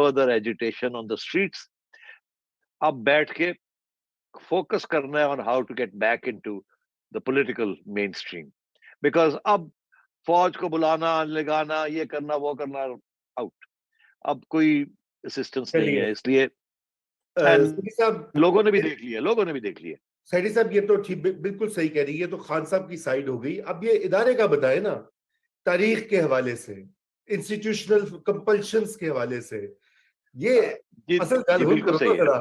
further agitation on the streets. اب بیٹھ کے فوکس کرنا ہے on how to get back into the political mainstream. Because اب فوج کو بلانا لگانا یہ کرنا وہ کرنا آؤٹ. اب کوئی اسسٹنس نہیں ہے, اس لیے لوگوں نے بھی دیکھ لیا. سیٹھی صاحب یہ تو بالکل صحیح کہہ رہی ہے, تو خان صاحب کی سائیڈ ہو گئی. اب یہ ادارے کا بتائے نا, تاریخ کے حوالے سے, انسٹیٹیوشنل کمپلشنز کے حوالے سے, یہ اصل گل ہوئی کرو ذرا.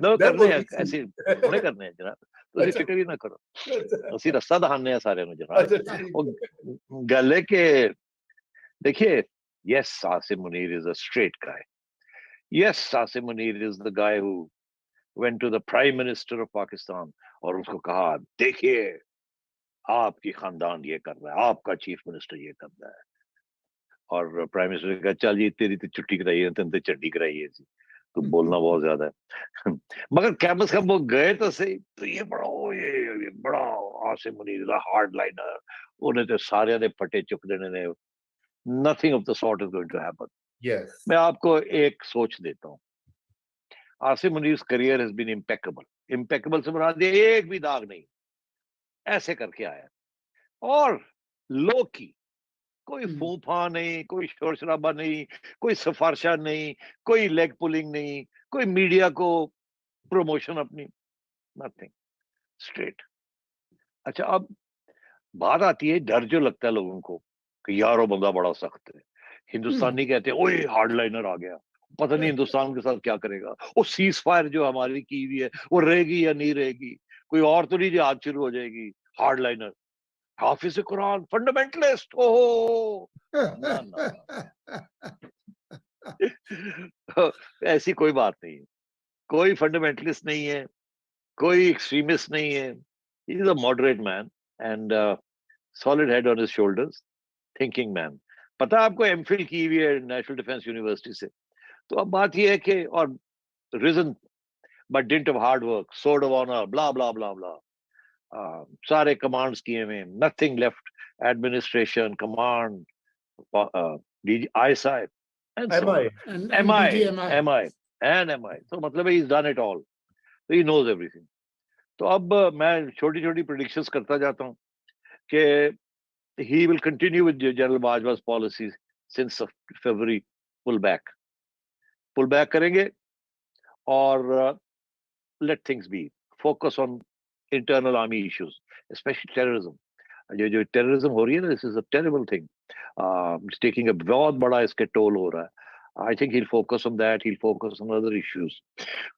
نو کرنے ہیں ایسے نہیں کرنے ہیں جناب, تسی فکر ہی نہ کرو, اسی رستہ دکھانے ہیں سارے نو جناب. گل ہے کہ دیکھیے, yes, Asim Munir is a straight guy. Yes, Asim Munir is the guy who went to the Prime Minister of Pakistan اور اس کو کہا دیکھیے آپ کی خاندان یہ کر رہا ہے, آپ کا چیف منسٹر یہ کر رہا ہے. اور پرائم منسٹر نے کہا چل جی تیری تو چھٹی کرائی ہے, تم تو چڈی کرائی ہے, تو بولنا بہت زیادہ ہے. مگر کم از کم وہ گئے تو صحیح. تو یہ بڑا عاصم منیر ہارڈ لائنر, انہیں تو سارے نے پٹے چک دینے نے. Nothing of the sort is going to happen. Yes. میں آپ کو ایک سوچ دیتا ہوں. Asim منیر's career has been impeccable. Impeccable سے مراد یہ ایک بھی داغ نہیں, ایسے کر کے آیا. اور لو کی کوئی پھونپھا نہیں, کوئی شور شرابہ نہیں, کوئی سفارشہ نہیں, کوئی لیگ پولنگ نہیں, کوئی میڈیا کو پروموشن اپنی, nothing. Straight. اچھا اب بات آتی ہے ڈر جو لگتا ہے لوگوں کو کہ یارو بندہ بڑا سخت ہے. ہندوستانی کہتے ہیں اوئے ہارڈ لائنر آ گیا, پتہ نہیں ہندوستان کے ساتھ کیا کرے گا. وہ سیز فائر جو ہماری کی ہوئی ہے وہ رہے گی یا نہیں رہے گی, کوئی اور تو نہیں جہاد شروع ہو جائے گی. ہارڈ لائنر, حافظ قرآن, فنڈامنٹلسٹ, ایسی کوئی بات نہیں ہے. کوئی فنڈامنٹلسٹ نہیں ہے, کوئی ایکسٹریمسٹ نہیں ہے. He is a moderate man and solid head on his shoulders, thinking man. پتہ آپ کو ایم فل کی ہوئی ہے نیشنل ڈیفینس یونیورسٹی سے. تو اب بات یہ ہے کہ اور reason by dint of hard work, sword of honor, blah blah blah blah, سارے کمانڈز کیے ہوئے, nothing left, administration, command, ISI and so on, MI. تو مطلب ہے he's done it all, so he knows everything. تو اب میں چھوٹی چھوٹی پریڈکشنز کرتا جاتا ہوں کہ he will continue with General Bajwa's policies since February. pull back کریں گے اور let things be, focus on internal army issues, especially terrorism. جو terrorism ہو رہی ہے نا, this is a terrible thing. It's taking a بہت بڑا اس کے ٹول ہو رہا ہے. I think he'll focus on that, he'll focus on other issues.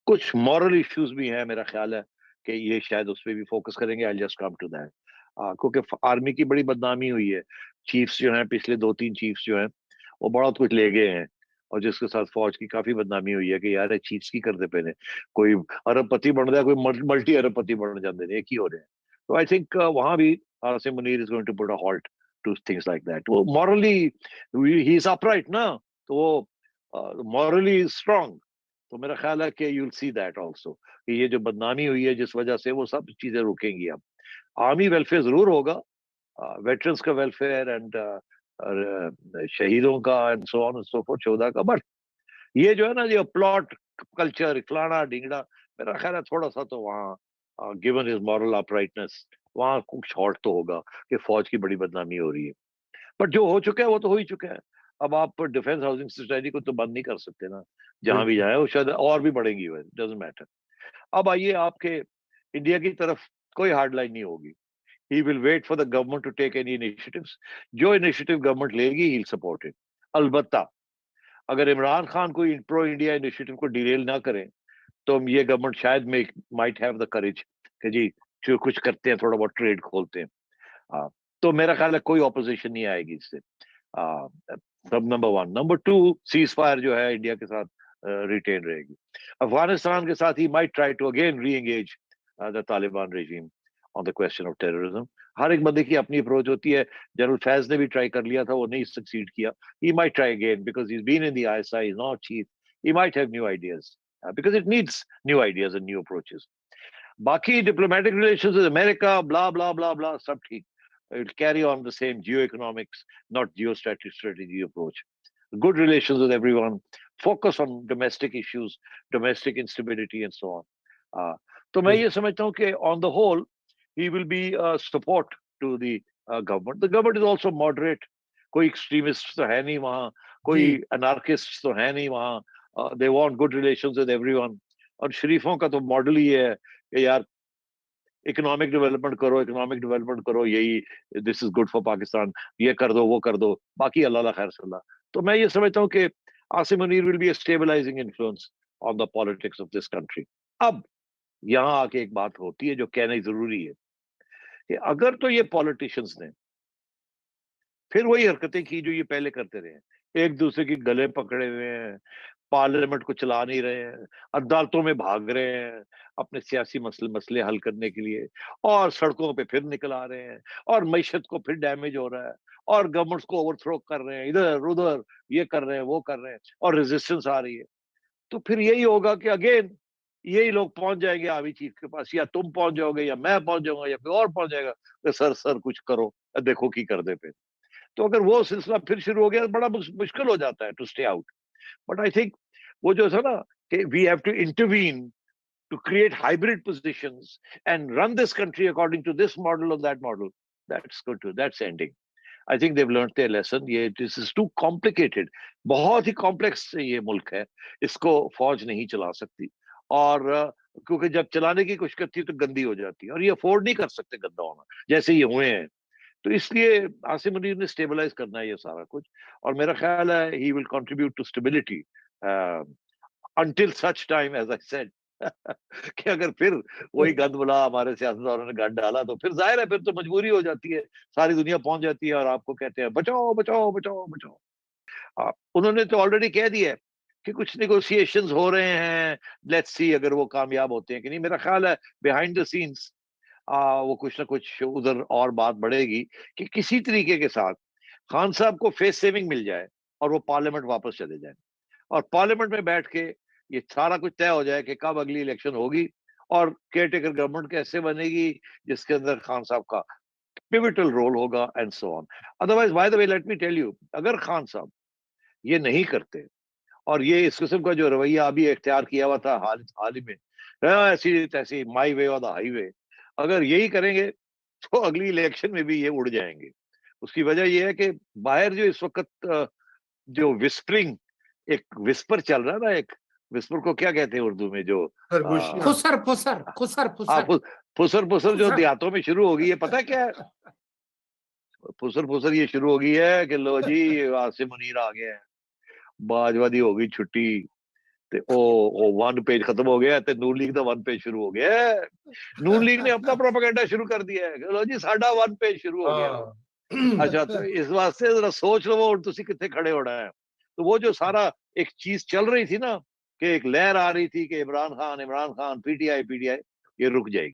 کچھ moral issues بھی ہیں, میرا خیال ہے کہ یہ شاید اس پہ بھی فوکس کریں گے. I'll just come to that. کیونکہ آرمی کی بڑی بدنامی ہوئی ہے. چیفز جو ہیں, پچھلے 2-3 چیفز جو ہیں وہ بہت کچھ لے گئے ہیں, اور جس کے ساتھ فوج کی کافی بدنامی ہوئی ہے کہ یار چیفز کی کرتے پہ نے, کوئی ارب پتی بن رہا ہے, کوئی ملٹی ارب پتی بن جاتے ہیں, ایک ہی ہو رہے ہیں. تو آئی تھنک وہاں بھی Asim Munir is going to put a halt to things like that. وہ morally he is upright نا, تو وہ مورلی اسٹرانگ. تو میرا خیال ہے کہ you will see that also, کہ یہ جو بدنامی ہوئی ہے جس وجہ سے وہ سب چیزیں رکیں گی. اب آرمی ویلفیئر ضرور ہوگا, ویٹرنس کا ویلفیئر اینڈ شہیدوں کا and so on and so forth, 14 کا. بٹ یہ جو ہے نا یہ پلاٹ کلچر فلانا ڈنگڑا, میرا خیال ہے تھوڑا سا تو وہاں گیون ہز مورل اپرائٹنس وہاں کچھ ہالٹ تو ہوگا کہ فوج کی بڑی بدنامی ہو رہی ہے. بٹ جو ہو چکا ہے وہ تو ہو ہی چکا ہے. اب آپ ڈیفینس ہاؤسنگ سوسائٹی کو تو بند نہیں کر سکتے نا, جہاں بھی جائے وہ شاید اور بھی بڑھیں گی, ڈزنٹ میٹر. اب آئیے آپ کے انڈیا کی طرف کوئی ہارڈ لائن نہیں ہوگی. He will wait for the government to take any initiatives. جو initiative government لے گی he'll support it. البتہ اگر عمران خان کوئی پرو انڈیا انیشیٹو کو ڈیریل نہ کریں تو یہ گورنمنٹ شاید might have the courage کہ جی جو کچھ کرتے ہیں تھوڑا بہت ٹریڈ کھولتے ہیں. تو میرا خیال ہے کوئی اپوزیشن نہیں آئے گی اس سے. سب نمبر 1. نمبر 2, سیز فائر جو ہے انڈیا کے ساتھ ریٹین رہے گی. افغانستان کے ساتھ ہی might try to again re-engage the Taliban regime on the question of terrorism. ہر ایک بندے کی اپنی اپروچ ہوتی ہے. جنرل فیض نے بھی ٹرائی کر لیا تھا, وہ نہیں سکسیڈ کیا. He might try again because he's been in the ISI, he's not chief. He might have new ideas because it needs new ideas and new approaches. باقی diplomatic relations with America, blah blah blah blah, سب ٹھیک. It will carry on the same geo-economics, not geostrategy approach. Good relations with everyone, focus on domestic issues, domestic instability and so on. تو میں یہ سمجھتا ہوں کہ on the whole he will be support to the government. The government is also moderate. کوئی extremist تو ہے نہیں وہاں, کوئی anarchist تو ہے نہیں وہاں. They want good relations with everyone. اور شریفوں کا تو ماڈل ہی ہے کہ یار اکنامک ڈیولپمنٹ کرو, یہی دس از گڈ فار پاکستان, یہ کر دو وہ کر دو, باقی اللہ خیر صلی اللہ. تو میں یہ سمجھتا ہوں کہ Asim Munir will be a stabilising influence on the politics of this country. اب یہاں آ کے ایک بات ہوتی ہے جو کہنا ضروری ہے کہ اگر تو یہ پالیٹیشنز نے پھر وہی حرکتیں کی جو یہ پہلے کرتے رہے ہیں, ایک دوسرے کی گلے پکڑے ہوئے ہیں, پارلیمنٹ کو چلا نہیں رہے ہیں, عدالتوں میں بھاگ رہے ہیں اپنے سیاسی مسئلے حل کرنے کے لیے, اور سڑکوں پہ پھر نکل آ رہے ہیں, اور معیشت کو پھر ڈیمیج ہو رہا ہے, اور گورنمنٹس کو اوور تھرو کر رہے ہیں, ادھر ادھر یہ کر رہے ہیں وہ کر رہے ہیں, اور ریزسٹنس آ رہی ہے, تو پھر یہی ہوگا کہ اگین یہی لوگ پہنچ جائیں گے آرمی چیف کے پاس, یا تم پہنچ جاؤ گے یا میں پہنچ جاؤں گا یا کوئی اور پہنچ جائے گا کہ سر کچھ کرو, دیکھو کی کر دے. پہ تو اگر وہ سلسلہ پھر شروع ہو گیا بڑا مشکل ہو جاتا ہے to stay out. But I think وہ جو تھا نا کہ we have to intervene to create hybrid positions and run this country according to this model اور that model, that's good, that's ending. I think they've learned their lesson. یہ this is too complicated. بہت ہی complex یہ ملک ہے, اس کو فوج نہیں چلا سکتی, اور کیونکہ جب چلانے کی کوشش کرتی ہے تو گندی ہو جاتی ہے, اور یہ افورڈ نہیں کر سکتے گندا ہونا جیسے یہ ہوئے ہیں. تو اس لیے عاصم منیر نے اسٹیبلائز کرنا ہے یہ سارا کچھ, اور میرا خیال ہے he will contribute to stability until such time as I said کہ اگر پھر وہی گند بلا ہمارے سیاستدانوں نے گند ڈالا تو پھر ظاہر ہے پھر تو مجبوری ہو جاتی ہے, ساری دنیا پہنچ جاتی ہے اور آپ کو کہتے ہیں بچاؤ بچاؤ بچاؤ بچاؤ. انہوں نے تو آلریڈی کہہ دیا ہے کہ کچھ نیگوسیشنز ہو رہے ہیں, لیٹس سی اگر وہ کامیاب ہوتے ہیں کہ نہیں. میرا خیال ہے بیہائنڈ دا سینس وہ کچھ نہ کچھ ادھر اور بات بڑھے گی کہ کسی طریقے کے ساتھ خان صاحب کو فیس سیونگ مل جائے اور وہ پارلیمنٹ واپس چلے جائیں, اور پارلیمنٹ میں بیٹھ کے یہ سارا کچھ طے ہو جائے کہ کب اگلی الیکشن ہوگی اور کیئر ٹیکر گورنمنٹ کیسے بنے گی جس کے اندر خان صاحب کا پیوٹل رول ہوگا and so on. Otherwise by the way let me tell you, اگر خان صاحب یہ نہیں کرتے اور یہ اس قسم کا جو رویہ ابھی اختیار کیا ہوا تھا حال ہی میں, ایسی تیسی مائی وے اور دا ہائی وے, اگر یہی کریں گے تو اگلی الیکشن میں بھی یہ اڑ جائیں گے. اس کی وجہ یہ ہے کہ باہر جو اس وقت جو وسپرنگ ایک وسپر چل رہا ہے نا, ایک وسپر کو کیا کہتے ہیں اردو میں, جو پھسر جو دیہاتوں میں شروع ہو گئی ہے, پتہ کیا ہے پھسر یہ شروع ہو گئی ہے کہ لو جی عاصم منیر آ گیا ہے, باجوہ دی ہو گئی چھٹی, او ون پیج ختم ہو گیا تے نون لیگ دا ون پیج شروع ہو گیا ہے. نون لیگ نے اپنا پروپیگنڈا شروع کر دیا ہے کہ لو جی ساڈا ون پیج شروع ہو گیا. اچھا تو اس واسطے ذرا سوچ لو وہ تسی کتنے کھڑے ہونا ہے. تو وہ جو سارا ایک چیز چل رہی تھی نا کہ ایک لہر آ رہی تھی کہ Imran Khan P T I یہ رک جائے گی.